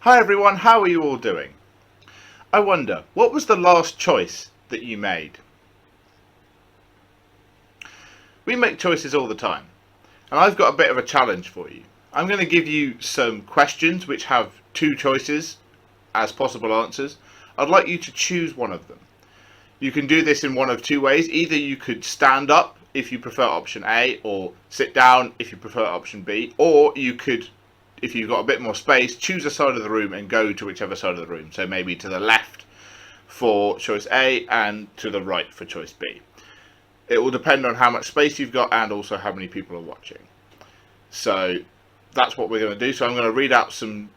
Hi everyone, how are you all doing? I wonder, what was the last choice that you made? We make choices all the time, and I've got a bit of a challenge for you. I'm going to give you some questions which have two choices as possible answers. I'd like you to choose one of them. You can do this in one of two ways. Either you could stand up if you prefer option A, or sit down if you prefer option B, or you could, if you've got a bit more space, choose a side of the room and go to whichever side of the room. So maybe to the left for choice A and to the right for choice B. It will depend on how much space you've got and also how many people are watching. So that's what we're going to do. So I'm going to read out some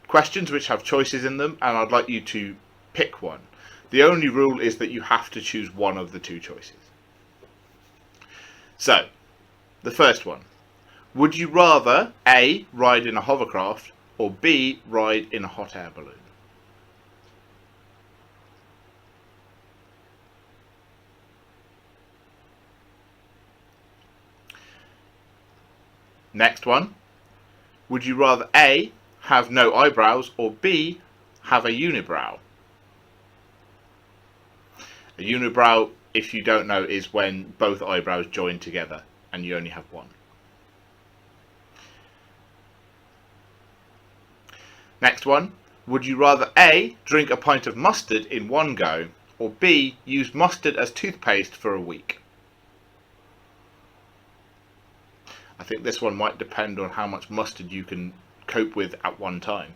questions which have choices in them, and I'd like you to pick one. The only rule is that you have to choose one of the two choices. So, the first one. Would you rather A, ride in a hovercraft, or B, ride in a hot air balloon? Next one. Would you rather A, have no eyebrows, or B, have a unibrow? A unibrow, if you don't know, is when both eyebrows join together and you only have one. Next one. Would you rather A, drink a pint of mustard in one go, or B, use mustard as toothpaste for a week? I think this one might depend on how much mustard you can cope with at one time.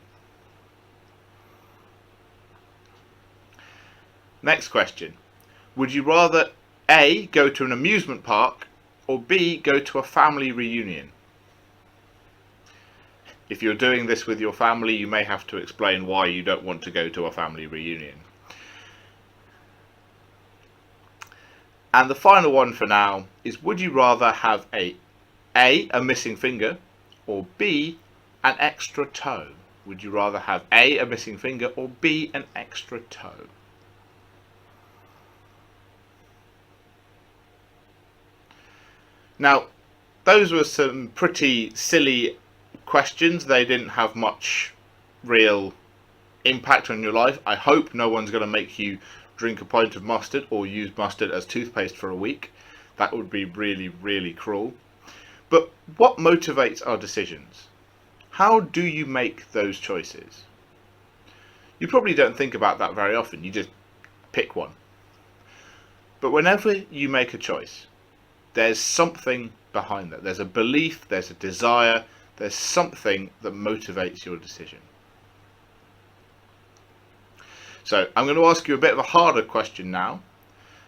Next question. Would you rather A, go to an amusement park, or B, go to a family reunion? If you're doing this with your family, you may have to explain why you don't want to go to a family reunion. And the final one for now is, would you rather have A, a missing finger, or B, an extra toe? Would you rather have A, a missing finger, or B, an extra toe? Now, those were some pretty silly questions. They didn't have much real impact on your life. I hope no one's going to make you drink a pint of mustard or use mustard as toothpaste for a week. That would be really, really cruel. But what motivates our decisions? How do you make those choices? You probably don't think about that very often. You just pick one. But whenever you make a choice, there's something behind that. There's a belief, there's a desire, there's something that motivates your decision. So I'm going to ask you a bit of a harder question now.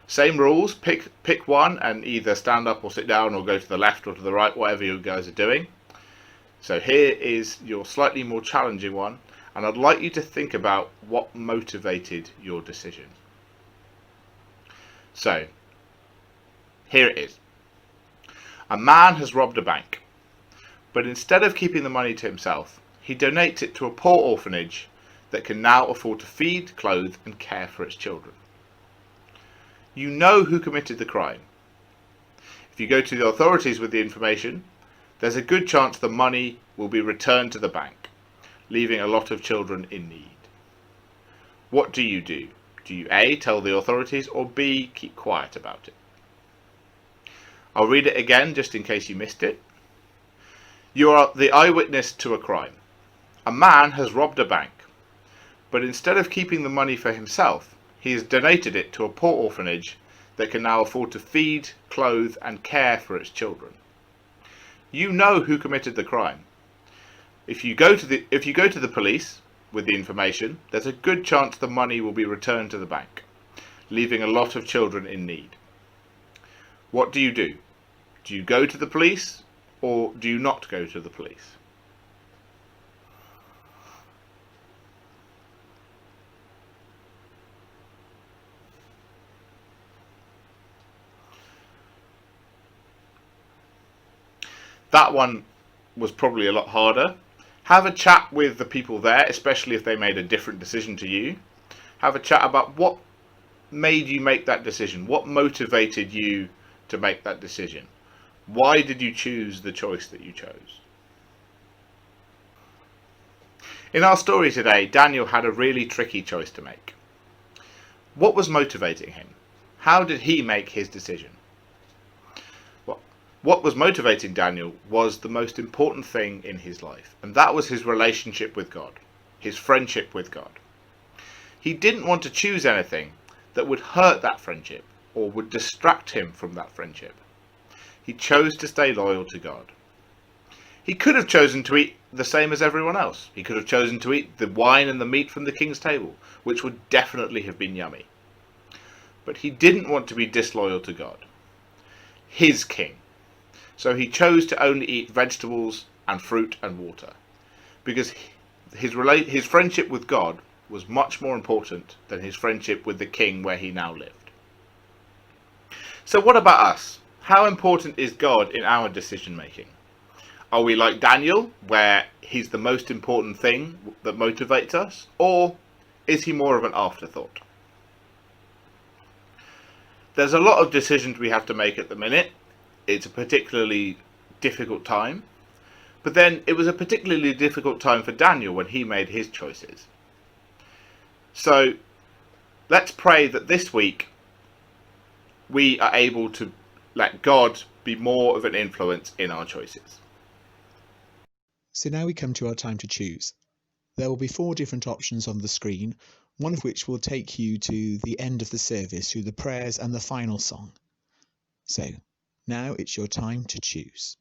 Same rules, pick one and either stand up or sit down or go to the left or to the right, whatever you guys are doing. So here is your slightly more challenging one, and I'd like you to think about what motivated your decision. So here it is. A man has robbed a bank, but instead of keeping the money to himself, he donates it to a poor orphanage that can now afford to feed, clothe and care for its children. You know who committed the crime. If you go to the authorities with the information, there's a good chance the money will be returned to the bank, leaving a lot of children in need. What do? Do you A, tell the authorities, or B, keep quiet about it? I'll read it again just in case you missed it. You are the eyewitness to a crime. A man has robbed a bank, but instead of keeping the money for himself, he has donated it to a poor orphanage that can now afford to feed, clothe and care for its children. You know who committed the crime. If you go to the police with the information, there's a good chance the money will be returned to the bank, leaving a lot of children in need. What do? Do you go to the police or do you not go to the police? That one was probably a lot harder. Have a chat with the people there, especially if they made a different decision to you. Have a chat about what made you make that decision. What motivated you to make that decision? Why did you choose the choice that you chose? In our story today, Daniel had a really tricky choice to make. What was motivating him? How did he make his decision? What was motivating Daniel was the most important thing in his life, and that was his relationship with God, his friendship with God. He didn't want to choose anything that would hurt that friendship or would distract him from that friendship. He chose to stay loyal to God. He could have chosen to eat the same as everyone else. He could have chosen to eat the wine and the meat from the king's table, which would definitely have been yummy. But he didn't want to be disloyal to God, his king. So he chose to only eat vegetables and fruit and water, because his friendship with God was much more important than his friendship with the king where he now lived. So what about us? How important is God in our decision making? Are we like Daniel, where he's the most important thing that motivates us? Or is he more of an afterthought? There's a lot of decisions we have to make at the minute. It's a particularly difficult time. But then it was a particularly difficult time for Daniel when he made his choices. So let's pray that this week we are able to let God be more of an influence in our choices. So now we come to our time to choose. There will be 4 different options on the screen, one of which will take you to the end of the service through the prayers and the final song. So now it's your time to choose.